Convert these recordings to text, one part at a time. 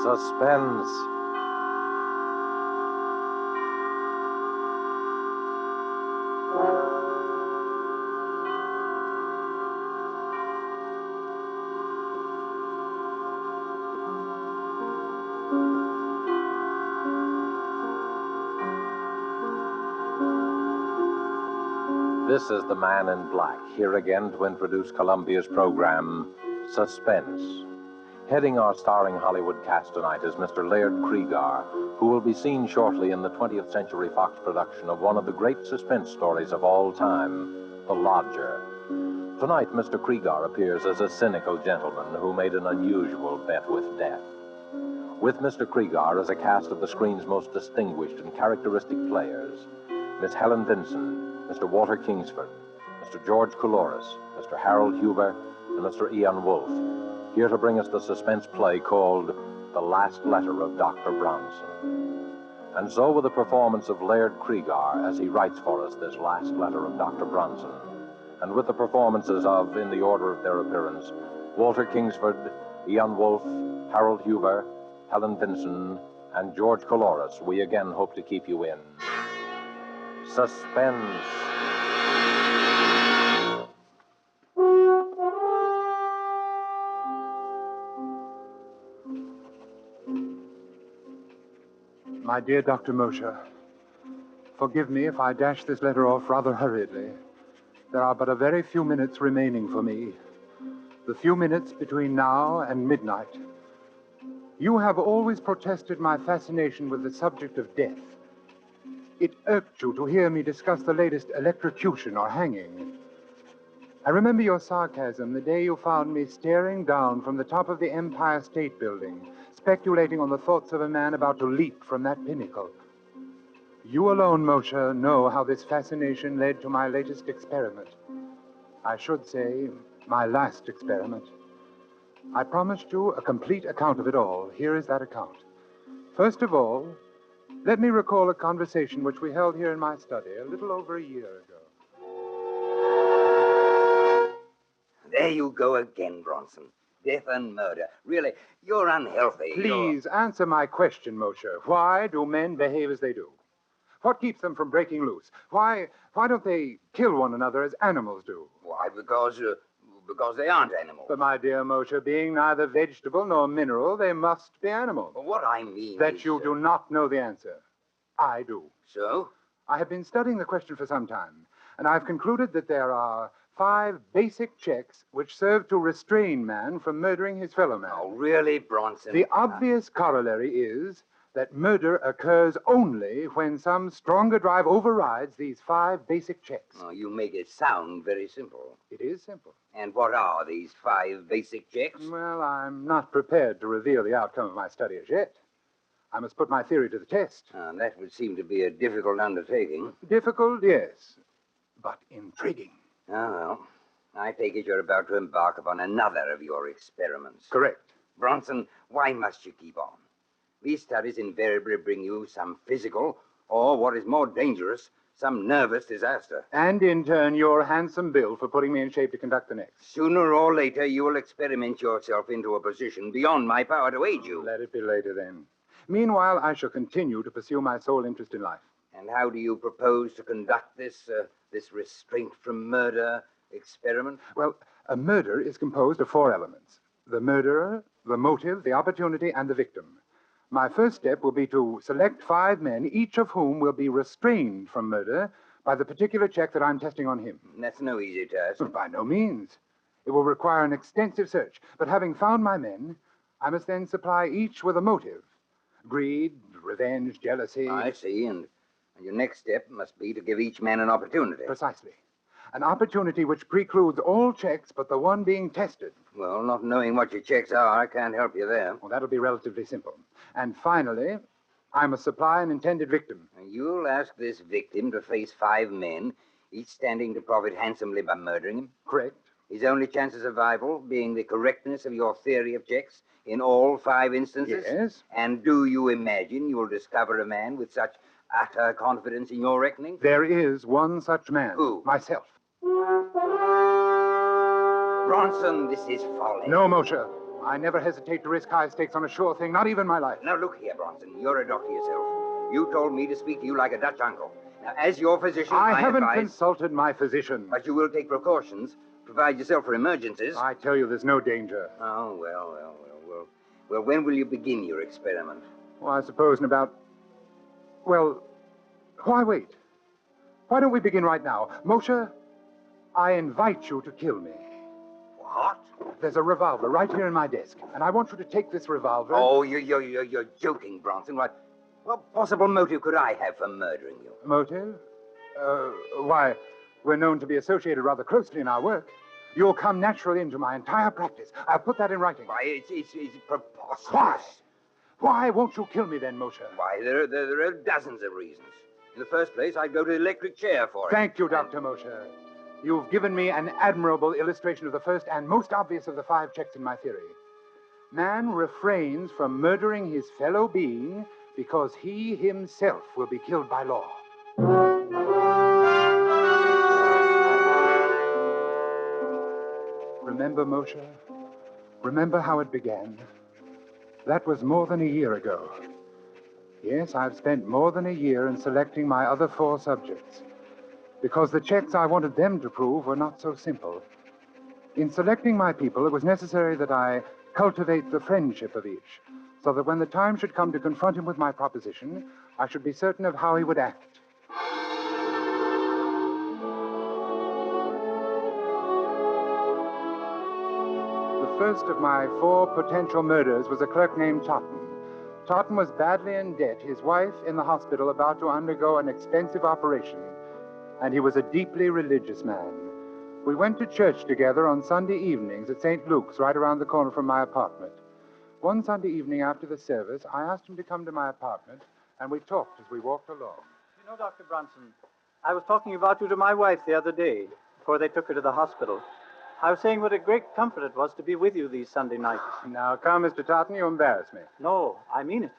Suspense. This is the Man in Black, here again to introduce Columbia's program, Suspense. Heading our starring Hollywood cast tonight is Mr. Laird Cregar, who will be seen shortly in the 20th Century Fox production of one of the great suspense stories of all time, The Lodger. Tonight, Mr. Cregar appears as a cynical gentleman who made an unusual bet with death. With Mr. Cregar as a cast of the screen's most distinguished and characteristic players, Miss Helen Vinson, Mr. Walter Kingsford, Mr. George Couloris, Mr. Harold Huber, and Mr. Ian Wolfe, here to bring us the suspense play called The Last Letter of Dr. Bronson. And so with the performance of Laird Cregar as he writes for us this last letter of Dr. Bronson, and with the performances of, in the order of their appearance, Walter Kingsford, Ian Wolfe, Harold Huber, Helen Vinson, and George Couloris, we again hope to keep you in Suspense. My dear Dr. Mosher, forgive me if I dash this letter off rather hurriedly. There are but a very few minutes remaining for me. The few minutes between now and midnight. You have always protested my fascination with the subject of death. It irked you to hear me discuss the latest electrocution or hanging. I remember your sarcasm the day you found me staring down from the top of the Empire State Building, speculating on the thoughts of a man about to leap from that pinnacle. You alone, Moshe, know how this fascination led to my latest experiment. I should say, my last experiment. I promised you a complete account of it all. Here is that account. First of all, let me recall a conversation which we held here in my study a little over a year ago. There you go again, Bronson. Death and murder. Really, you're unhealthy. Please answer my question, Moshe. Why do men behave as they do? What keeps them from breaking loose? Why don't they kill one another as animals do? Why, because they aren't animals. But, my dear Moshe, being neither vegetable nor mineral, they must be animals. Well, what I mean That is, you do not know the answer. I do. So? I have been studying the question for some time, and I've concluded that there are 5 basic checks which serve to restrain man from murdering his fellow man. Oh, really, Bronson? The obvious corollary is that murder occurs only when some stronger drive overrides these 5 basic checks. Oh, you make it sound very simple. It is simple. And what are these 5 basic checks? Well, I'm not prepared to reveal the outcome of my study as yet. I must put my theory to the test. That would seem to be a difficult undertaking. Difficult, yes, but intriguing. Oh, well, I take it you're about to embark upon another of your experiments. Correct. Bronson, why must you keep on? These studies invariably bring you some physical, or what is more dangerous, some nervous disaster. And in turn, your handsome bill for putting me in shape to conduct the next. Sooner or later, you will experiment yourself into a position beyond my power to aid you. Let it be later, then. Meanwhile, I shall continue to pursue my sole interest in life. And how do you propose to conduct this restraint from murder experiment? Well, a murder is composed of 4 elements. The murderer, the motive, the opportunity, and the victim. My first step will be to select 5 men, each of whom will be restrained from murder by the particular check that I'm testing on him. That's no easy task. By no means. It will require an extensive search. But having found my men, I must then supply each with a motive. Greed, revenge, jealousy. I see, and your next step must be to give each man an opportunity. Precisely. An opportunity which precludes all checks but the one being tested. Well, not knowing what your checks are, I can't help you there. Well, that'll be relatively simple. And finally, I must supply an intended victim. You'll ask this victim to face 5 men, each standing to profit handsomely by murdering him. Correct. His only chance of survival being the correctness of your theory of checks in all 5 instances? Yes. And do you imagine you will discover a man with such utter confidence in your reckoning? There is one such man. Who? Myself. Bronson, this is folly. No, Moshe. I never hesitate to risk high stakes on a sure thing, not even my life. Now, look here, Bronson. You're a doctor yourself. You told me to speak to you like a Dutch uncle. Now, as your physician, I haven't advise... consulted my physician. But you will take precautions, provide yourself for emergencies. I tell you, there's no danger. Oh, well, when will you begin your experiment? Well, I suppose in about... Well, why wait? Why don't we begin right now? Moshe, I invite you to kill me. What? There's a revolver right here in my desk, and I want you to take this revolver... Oh, you're joking, Bronson. What possible motive could I have for murdering you? Motive? Why, we're known to be associated rather closely in our work. You'll come naturally into my entire practice. I'll put that in writing. Why, it's preposterous. Why? Why won't you kill me then, Moshe? Why, there are dozens of reasons. In the first place, I'd go to the electric chair for it. Thank you, Dr. Moshe. You've given me an admirable illustration of the first and most obvious of the 5 checks in my theory. Man refrains from murdering his fellow being because he himself will be killed by law. Remember, Moshe? Remember how it began? That was more than a year ago. Yes, I've spent more than a year in selecting my other 4 subjects, because the checks I wanted them to prove were not so simple. In selecting my people, it was necessary that I cultivate the friendship of each, so that when the time should come to confront him with my proposition, I should be certain of how he would act. The first of my 4 potential murders was a clerk named Totten. Totten was badly in debt, his wife in the hospital about to undergo an expensive operation, and he was a deeply religious man. We went to church together on Sunday evenings at St. Luke's, right around the corner from my apartment. One Sunday evening after the service, I asked him to come to my apartment, and we talked as we walked along. You know, Dr. Bronson, I was talking about you to my wife the other day, before they took her to the hospital. I was saying what a great comfort it was to be with you these Sunday nights. Now, come, Mr. Totten, you embarrass me. No, I mean it.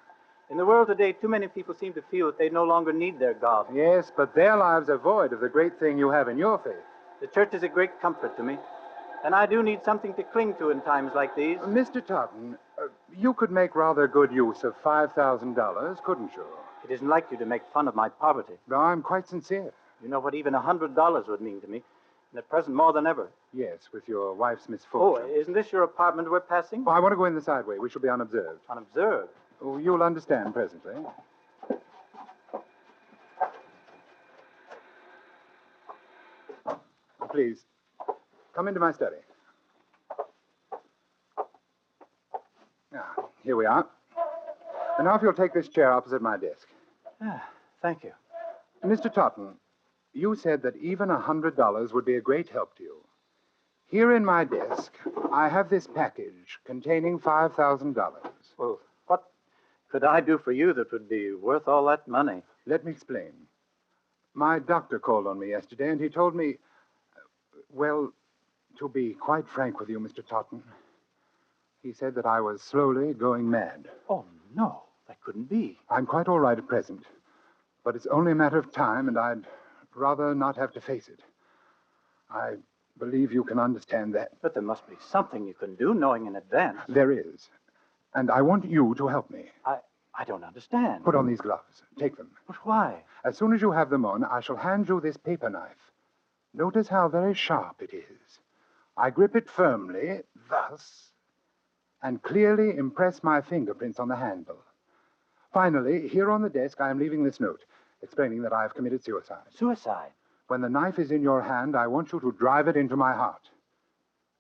In the world today, too many people seem to feel that they no longer need their God. Yes, but their lives are void of the great thing you have in your faith. The church is a great comfort to me, and I do need something to cling to in times like these. Mr. Totten, you could make rather good use of $5,000, couldn't you? It isn't like you to make fun of my poverty. No, I'm quite sincere. You know what even $100 would mean to me, and at present more than ever. Yes, with your wife's Oh, misfortune. isn't this your apartment we're passing? Oh, I want to go in the side way. We shall be unobserved. Unobserved. Oh, you'll understand presently. Please, come into my study. Now, here we are. And now if you'll take this chair opposite my desk. Thank you. Mr. Totten, you said that even $100 would be a great help to you. Here in my desk, I have this package containing $5,000. Well, what could I do for you that would be worth all that money? Let me explain. My doctor called on me yesterday, and he told me, well, to be quite frank with you, Mr. Totten, he said that I was slowly going mad. Oh, no, that couldn't be. I'm quite all right at present, but it's only a matter of time, and I'd rather not have to face it. I believe you can understand that. But there must be something you can do, knowing in advance. There is, and I want you to help me. I don't understand. Put on these gloves. Take them. But why? As soon as you have them on, I shall hand you this paper knife. Notice how very sharp it is. I grip it firmly, thus, and clearly impress my fingerprints on the handle. Finally, here on the desk, I am leaving this note, explaining that I have committed suicide. Suicide? When the knife is in your hand, I want you to drive it into my heart.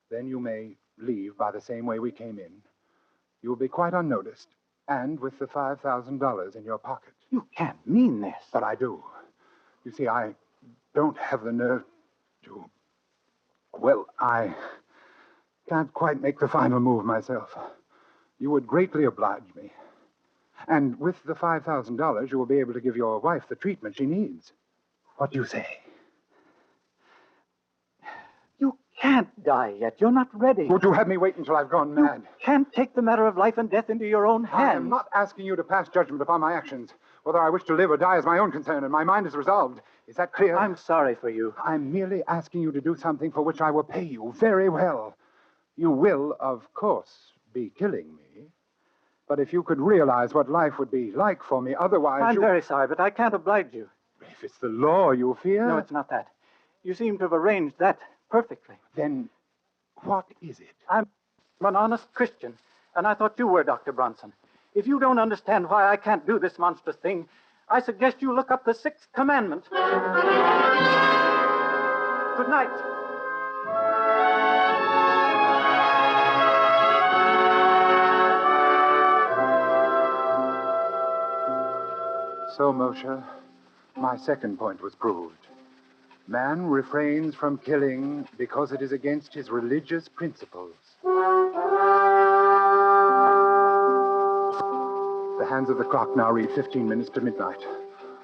Then you may leave by the same way we came in. You will be quite unnoticed, and with the $5,000 in your pocket. You can't mean this. But I do. You see, I don't have the nerve to... Well, I can't quite make the final move myself. You would greatly oblige me. And with the $5,000, you will be able to give your wife the treatment she needs. What do you say? You can't die yet. You're not ready. Would you have me wait until I've gone mad? You can't take the matter of life and death into your own hands. I am not asking you to pass judgment upon my actions. Whether I wish to live or die is my own concern, and my mind is resolved. Is that clear? I'm sorry for you. I'm merely asking you to do something for which I will pay you very well. You will, of course, be killing me. But if you could realize what life would be like for me otherwise, I'm very sorry, but I can't oblige you. If it's the law you fear... No, it's not that. You seem to have arranged that perfectly. Then what is it? I'm an honest Christian, and I thought you were, Dr. Bronson. If you don't understand why I can't do this monstrous thing, I suggest you look up the 6th commandment. Good night. So, Moshe, my second point was proved. Man refrains from killing because it is against his religious principles. The hands of the clock now read 15 minutes to midnight.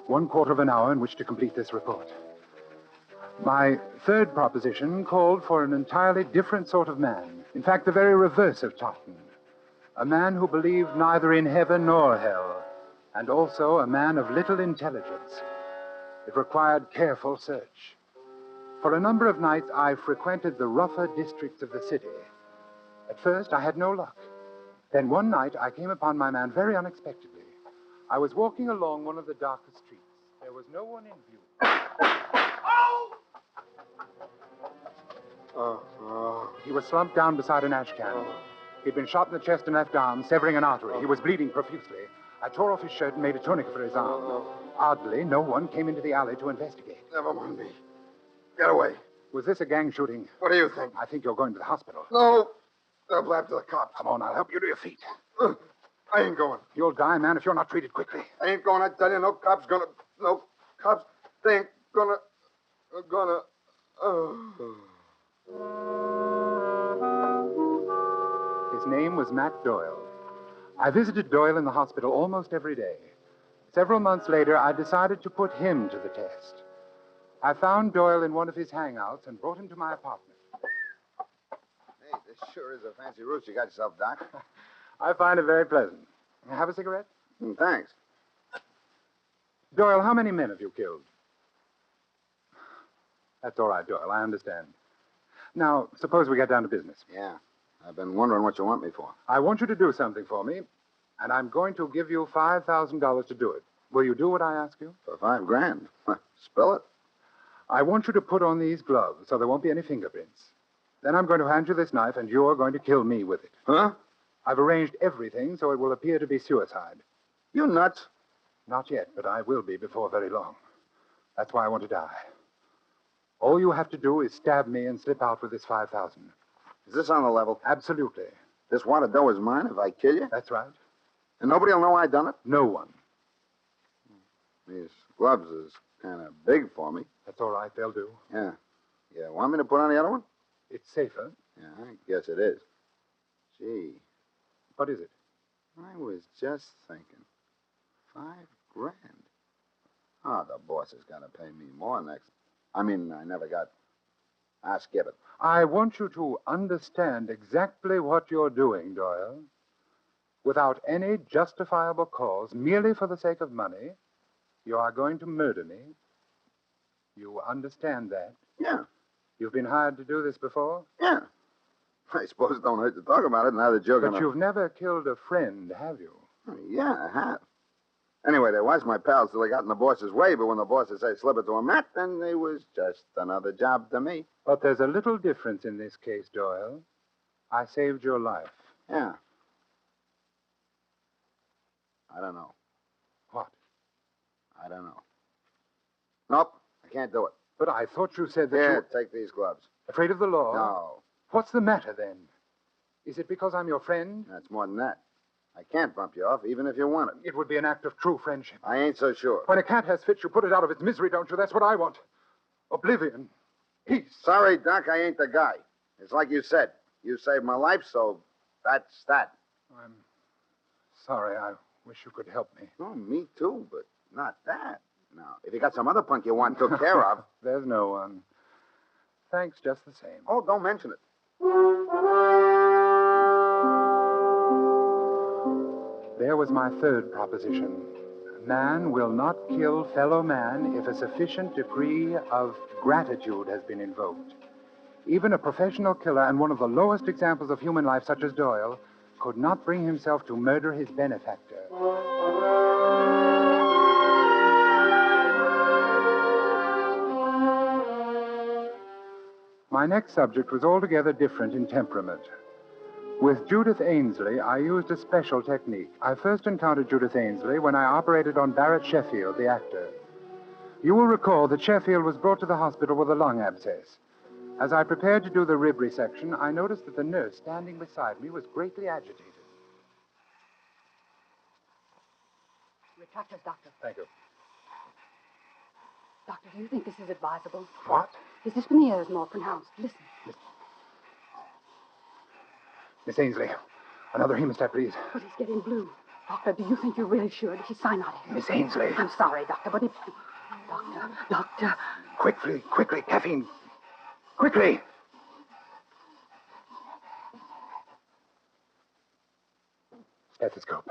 1/4 of an hour in which to complete this report. My third proposition called for an entirely different sort of man. In fact, the very reverse of Totten. A man who believed neither in heaven nor hell, and also a man of little intelligence. It required careful search. For a number of nights, I frequented the rougher districts of the city. At first, I had no luck. Then one night, I came upon my man very unexpectedly. I was walking along one of the darkest streets. There was no one in view. He was slumped down beside an ash can. He'd been shot in the chest and left arm, severing an artery. He was bleeding profusely. I tore off his shirt and made a tourniquet for his arm. Oddly, no one came into the alley to investigate. Never mind me. Get away. Was this a gang shooting? What do you think? I think you're going to the hospital. No. They'll blab to the cops. Come on, I'll help you to your feet. I ain't going. You'll die, man, if you're not treated quickly. I ain't going, I tell you. No cops gonna... No cops. They ain't gonna... His name was Matt Doyle. I visited Doyle in the hospital almost every day. Several months later, I decided to put him to the test. I found Doyle in one of his hangouts and brought him to my apartment. Hey, this sure is a fancy roost you got yourself, Doc. I find it very pleasant. Have a cigarette? Thanks. Doyle, how many men have you killed? That's all right, Doyle. I understand. Now, suppose we get down to business. Yeah. I've been wondering what you want me for. I want you to do something for me, and I'm going to give you $5,000 to do it. Will you do what I ask you? For $5,000. Spill it. I want you to put on these gloves so there won't be any fingerprints. Then I'm going to hand you this knife, and you're going to kill me with it. Huh? I've arranged everything so it will appear to be suicide. You nuts. Not yet, but I will be before very long. That's why I want to die. All you have to do is stab me and slip out with this $5,000. Is this on the level? Absolutely. This wad of dough is mine if I kill you? That's right. And nobody will know I done it? No one. These gloves is kind of big for me. That's all right. They'll do. Yeah. Yeah, want me to put on the other one? It's safer. Yeah, I guess it is. Gee, What is it? I was just thinking. $5,000. Oh, the boss is going to pay me more next. I mean, I never got... I'll skip it. I want you to understand exactly what you're doing, Doyle. Without any justifiable cause, merely for the sake of money, you are going to murder me. You understand that? Yeah, You've been hired to do this before? yeah. I suppose it don't hurt to talk about it now that you're But going to... you've never killed a friend, have you? Yeah, I have. Anyway, they was my pals till they got in the boss's way, but when the bosses say slip it to a Matt, then they was just another job to me. But there's a little difference in this case, Doyle. I saved your life. Yeah. I don't know. What? I don't know. Nope, I can't do it. But I thought you said that Here, you... take these gloves. Afraid of the law? No, What's the matter, then? Is it because I'm your friend? that's more than that. I can't bump you off, even if you want it. It would be an act of true friendship. I ain't so sure. When a cat has fits, you put it out of its misery, don't you? That's what I want. Oblivion. Peace. Sorry, Doc, I ain't the guy. It's like you said. You saved my life, so that's that. I'm sorry. I wish you could help me. Oh, me too, but not that. Now, if you got some other punk you want took care of... There's no one. Thanks just the same. Oh, don't mention it. There was my third proposition. Man will not kill fellow man if a sufficient degree of gratitude has been invoked. Even a professional killer and one of the lowest examples of human life, such as Doyle, could not bring himself to murder his benefactor. My next subject was altogether different in temperament. With Judith Ainsley, I used a special technique. I first encountered Judith Ainsley when I operated on Barrett Sheffield, the actor. You will recall that Sheffield was brought to the hospital with a lung abscess. As I prepared to do the rib resection, I noticed that the nurse standing beside me was greatly agitated. Retractors, Doctor. Thank you. Doctor, do you think this is advisable? What? His dyspnea is more pronounced. Listen. Miss Ainsley, another hemostat, please. But he's getting blue. Doctor, do you think you really should? He's cyanotic. Miss Ainsley. I'm sorry, Doctor, but if... Doctor. Quickly, caffeine. Quickly. Stethoscope.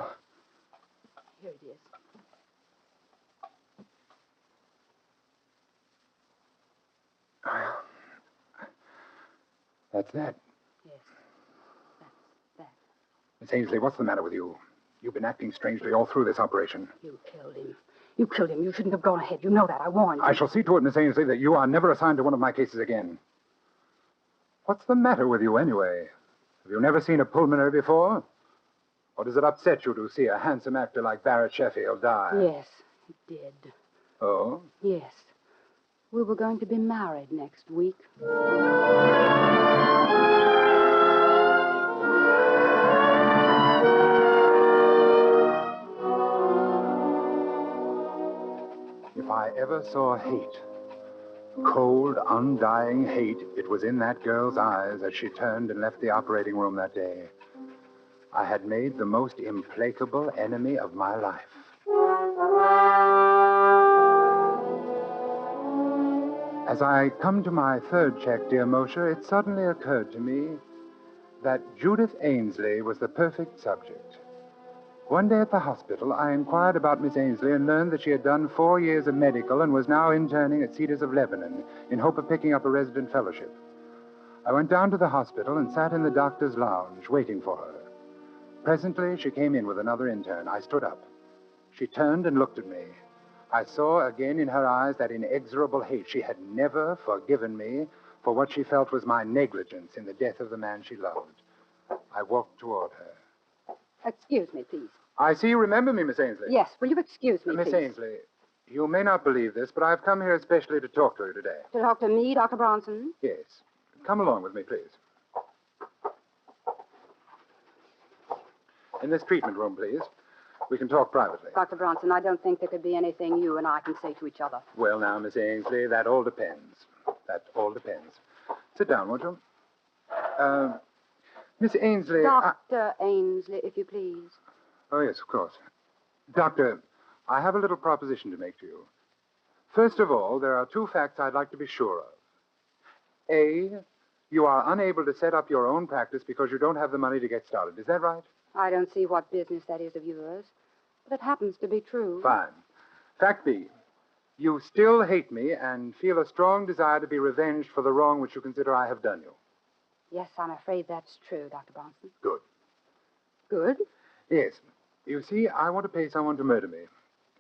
Here it is. That's that. Yes, that's that. Miss Ainsley, what's the matter with you? You've been acting strangely all through this operation. You killed him. You killed him. You shouldn't have gone ahead. You know that. I warned you. I shall see to it, Miss Ainsley, that you are never assigned to one of my cases again. What's the matter with you, anyway? Have you never seen a pulmonary before? Or does it upset you to see a handsome actor like Barrett Sheffield die? Yes, it did. Oh? Yes. We were going to be married next week. If I ever saw hate, cold, undying hate, it was in that girl's eyes as she turned and left the operating room that day. I had made the most implacable enemy of my life. As I come to my third check, dear Moshe, it suddenly occurred to me that Judith Ainsley was the perfect subject. One day at the hospital, I inquired about Miss Ainsley and learned that she had done 4 years of medical and was now interning at Cedars of Lebanon in hope of picking up a resident fellowship. I went down to the hospital and sat in the doctor's lounge waiting for her. Presently, she came in with another intern. I stood up. She turned and looked at me. I saw again in her eyes that inexorable hate. She had never forgiven me for what she felt was my negligence in the death of the man she loved. I walked toward her. Excuse me, please. I see you remember me, Miss Ainsley. Yes, will you excuse me, Miss please? Ainsley, you may not believe this, but I've come here especially to talk to you today. To talk to me, Dr. Bronson? Yes. Come along with me, please. In this treatment room, please. We can talk privately. Dr. Bronson, I don't think there could be anything you and I can say to each other. Well, now, Miss Ainsley, that all depends. That all depends. Sit down, won't you? Miss Ainsley... Dr. Ainsley, if you please. Oh, yes, of course. Doctor, I have a little proposition to make to you. First of all, there are 2 facts I'd like to be sure of. A, you are unable to set up your own practice because you don't have the money to get started. Is that right? I don't see what business that is of yours, but it happens to be true. Fine. Fact B, you still hate me and feel a strong desire to be revenged for the wrong which you consider I have done you. Yes, I'm afraid that's true, Dr. Bronson. Good. Good? Yes. You see, I want to pay someone to murder me.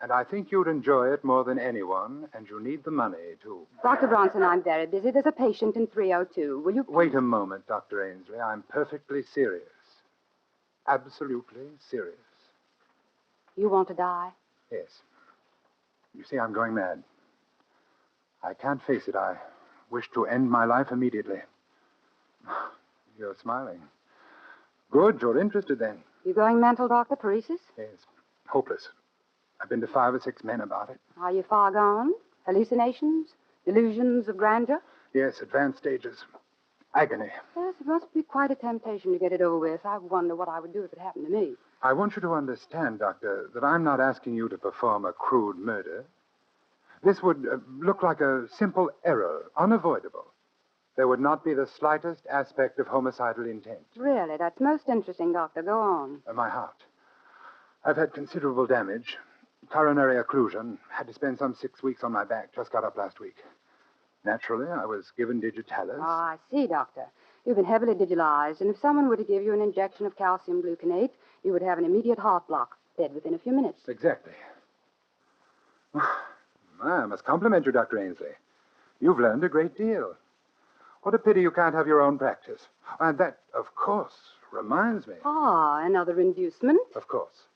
And I think you'd enjoy it more than anyone, and you need the money, too. Dr. Bronson, I'm very busy. There's a patient in 302. Will you... Wait a moment, Dr. Ainsley. I'm perfectly serious. Absolutely serious. You want to die? Yes. You see, I'm going mad. I can't face it. I wish to end my life immediately. You're smiling. Good. You're interested, then. You going mental, Doctor? Paresis? Yes. Hopeless. I've been to 5 or 6 men about it. Are you far gone? Hallucinations? Delusions of grandeur? Yes, advanced stages. Agony. Yes, it must be quite a temptation to get it over with. I wonder what I would do if it happened to me. I want you to understand, Doctor, that I'm not asking you to perform a crude murder. This would look like a simple error, unavoidable. There would not be the slightest aspect of homicidal intent. Really? That's most interesting, Doctor. Go on. My heart. I've had considerable damage. Coronary occlusion. Had to spend some 6 weeks on my back. Just got up last week. Naturally, I was given digitalis. Oh, I see, Doctor. You've been heavily digitalized, and if someone were to give you an injection of calcium gluconate, you would have an immediate heart block, dead within a few minutes. Exactly. I must compliment you, Dr. Ainsley. You've learned a great deal. What a pity you can't have your own practice. And that, of course, reminds me. Ah, another inducement? Of course.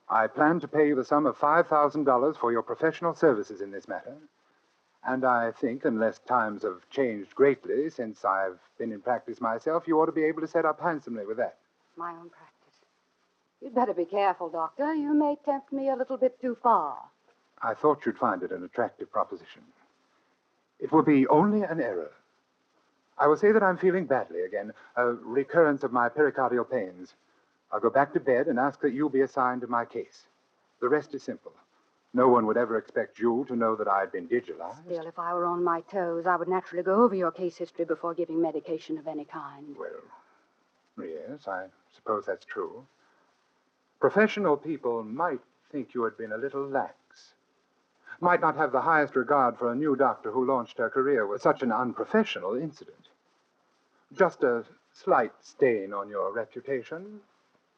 I plan to pay you the sum of $5,000 for your professional services in this matter. And I think, unless times have changed greatly since I've been in practice myself, you ought to be able to set up handsomely with that. My own practice. You'd better be careful, Doctor. You may tempt me a little bit too far. I thought you'd find it an attractive proposition. It will be only an error. I will say that I'm feeling badly again, a recurrence of my pericardial pains. I'll go back to bed and ask that you be assigned to my case. The rest is simple. No one would ever expect you to know that I'd been digitalized. Still, if I were on my toes, I would naturally go over your case history before giving medication of any kind. Well, yes, I suppose that's true. Professional people might think you had been a little lax. Might not have the highest regard for a new doctor who launched her career with such an unprofessional incident. Just a slight stain on your reputation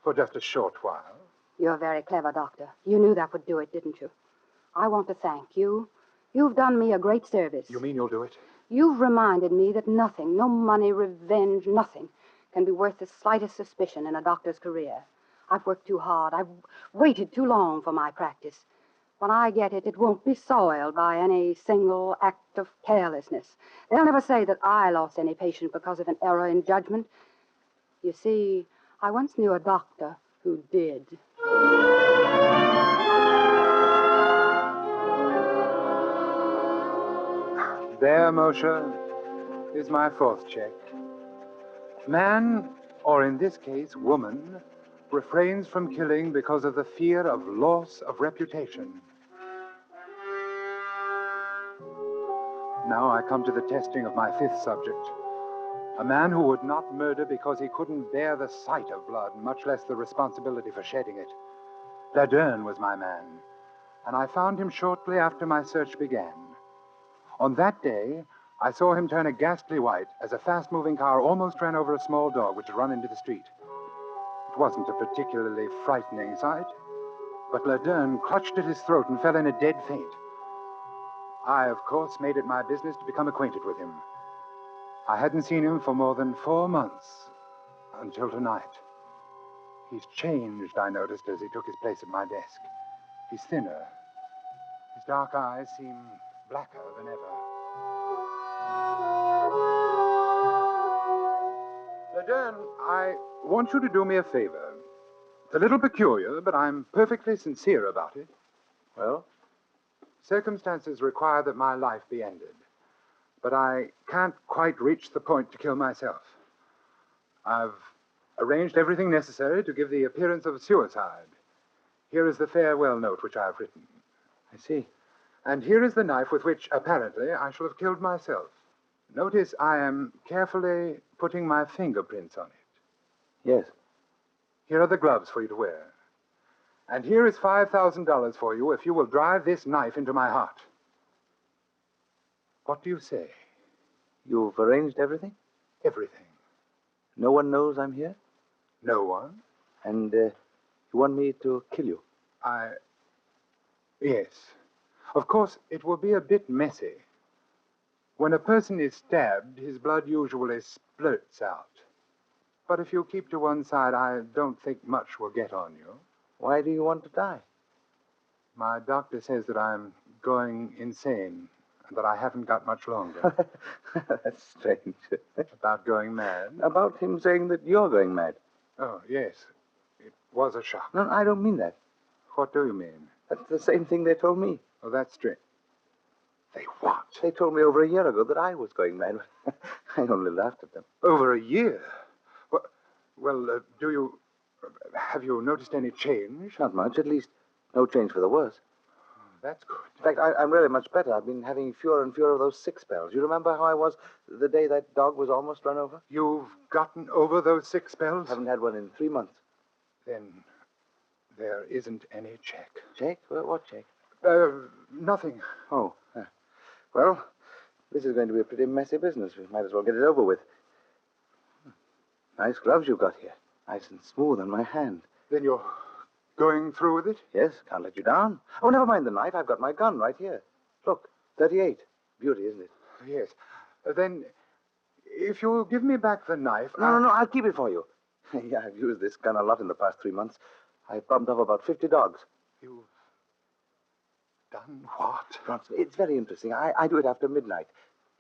for just a short while. You're very clever, Doctor. You knew that would do it, didn't you? I want to thank you. You've done me a great service. You mean you'll do it? You've reminded me that nothing, no money, revenge, nothing, can be worth the slightest suspicion in a doctor's career. I've worked too hard. I've waited too long for my practice. When I get it, it won't be soiled by any single act of carelessness. They'll never say that I lost any patient because of an error in judgment. You see, I once knew a doctor who did. There, Moshe, is my fourth check. Man, or in this case, woman, refrains from killing because of the fear of loss of reputation. Now I come to the testing of my fifth subject. A man who would not murder because he couldn't bear the sight of blood, much less the responsibility for shedding it. Laderne was my man, and I found him shortly after my search began. On that day, I saw him turn a ghastly white as a fast-moving car almost ran over a small dog which had run into the street. It wasn't a particularly frightening sight, but Laderne clutched at his throat and fell in a dead faint. I, of course, made it my business to become acquainted with him. I hadn't seen him for more than 4 months, until tonight. He's changed, I noticed, as he took his place at my desk. He's thinner. His dark eyes seem blacker than ever. Laderne, I want you to do me a favor. It's a little peculiar, but I'm perfectly sincere about it. Well? Circumstances require that my life be ended, but I can't quite reach the point to kill myself. I've arranged everything necessary to give the appearance of suicide. Here is the farewell note which I have written. I see. And here is the knife with which, apparently, I shall have killed myself. Notice I am carefully putting my fingerprints on it. Yes. Here are the gloves for you to wear. And here is $5,000 for you if you will drive this knife into my heart. What do you say? You've arranged everything? Everything. No one knows I'm here? No one? And you want me to kill you? Yes. Of course, it will be a bit messy. When a person is stabbed, his blood usually splurts out. But if you keep to one side, I don't think much will get on you. Why do you want to die? My doctor says that I'm going insane and that I haven't got much longer. That's strange. About going mad? About him saying that you're going mad. Oh, yes. It was a shock. No, I don't mean that. What do you mean? That's the same thing they told me. Oh, that's strange. They what? They told me over a year ago that I was going mad. I only laughed at them. Over a year? Well, have you noticed any change? Not much, at least no change for the worse. That's good. In fact, I'm really much better. I've been having fewer and fewer of those sick spells. You remember how I was the day that dog was almost run over? You've gotten over those sick spells? Haven't had one in 3 months. Then there isn't any check. Check? What check? Nothing. Oh. Well, this is going to be a pretty messy business. We might as well get it over with. Nice gloves you've got here. Nice and smooth on my hand. Then you're going through with it? Yes, can't let you down. Oh, never mind the knife. I've got my gun right here. Look, 38. Beauty, isn't it? Yes. Then, if you'll give me back the knife... No, I'll keep it for you. Yeah, I've used this gun a lot in the past 3 months. I've bumped off about 50 dogs. You've done what? Bronson, it's very interesting. I do it after midnight.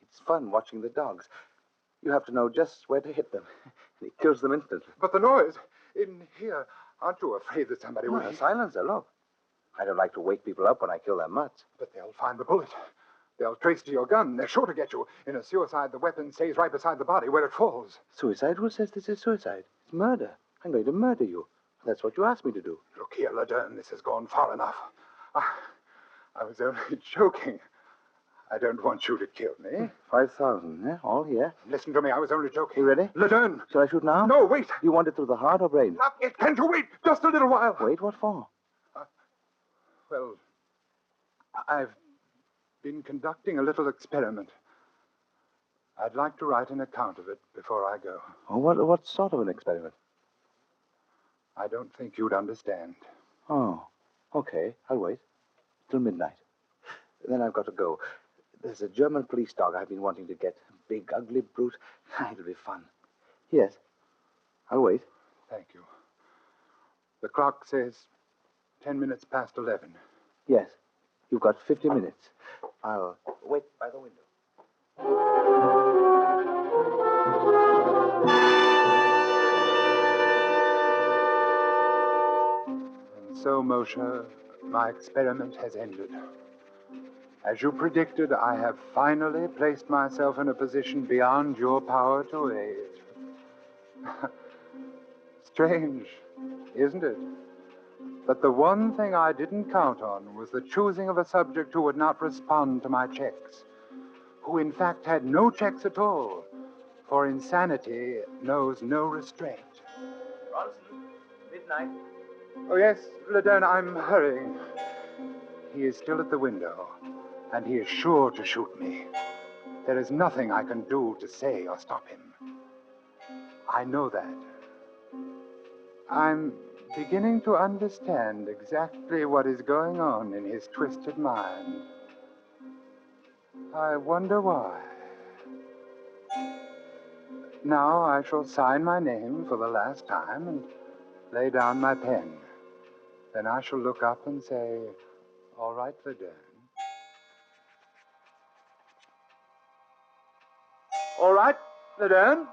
It's fun watching the dogs. You have to know just where to hit them. It kills them instantly. But the noise in here... Aren't you afraid that somebody will... A silencer, look. I don't like to wake people up when I kill their mutts. But they'll find the bullet. They'll trace to your gun. They're sure to get you. In a suicide, the weapon stays right beside the body where it falls. Suicide? Who says this is suicide? It's murder. I'm going to murder you. That's what you asked me to do. Look here, Laderne, this has gone far enough. I was only joking. I don't want you to kill me. 5,000, eh? All here. Listen to me, I was only joking. You ready? Laderne! Shall I shoot now? No, wait! You want it through the heart or brain? Not yet. Can't you wait? Just a little while. Wait, what for? Well, I've been conducting a little experiment. I'd like to write an account of it before I go. Oh, what sort of an experiment? I don't think you'd understand. Oh, okay. I'll wait. Till midnight. Then I've got to go. There's a German police dog I've been wanting to get. A big, ugly brute. It'll be fun. Yes. I'll wait. Thank you. The clock says 10 minutes past 11. Yes. You've got 50 minutes. I'll wait by the window. And so, Moshe, my experiment has ended. As you predicted, I have finally placed myself in a position beyond your power to aid. Strange, isn't it? But the one thing I didn't count on was the choosing of a subject who would not respond to my checks, who in fact had no checks at all, for insanity knows no restraint. Bronson, midnight. Oh, yes, Laderne, I'm hurrying. He is still at the window, and he is sure to shoot me. There is nothing I can do to say or stop him. I know that. I'm beginning to understand exactly what is going on in his twisted mind. I wonder why. Now I shall sign my name for the last time and lay down my pen. Then I shall look up and say, "All right, Laderne." All right, Laderne.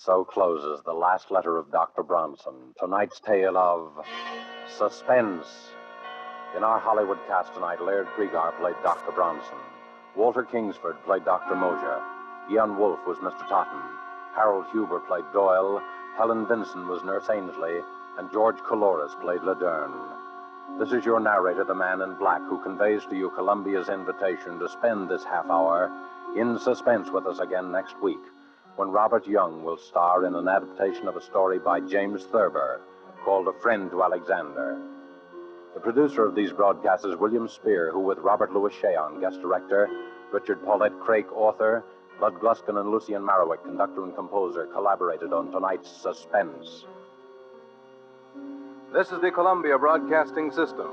So closes the last letter of Dr. Bronson, tonight's tale of Suspense. In our Hollywood cast tonight, Laird Krieger played Dr. Bronson. Walter Kingsford played Dr. Mosher. Ian Wolfe was Mr. Totten. Harold Huber played Doyle. Helen Vinson was Nurse Ainsley. And George Coloris played Laderne. This is your narrator, the Man in Black, who conveys to you Columbia's invitation to spend this half hour in suspense with us again next week, when Robert Young will star in an adaptation of a story by James Thurber called A Friend to Alexander. The producer of these broadcasts is William Spear, who with Robert Louis Cheon, guest director, Richard Paulette Craik, author, Bud Gluskin and Lucian Marowik, conductor and composer, collaborated on tonight's Suspense. This is the Columbia Broadcasting System.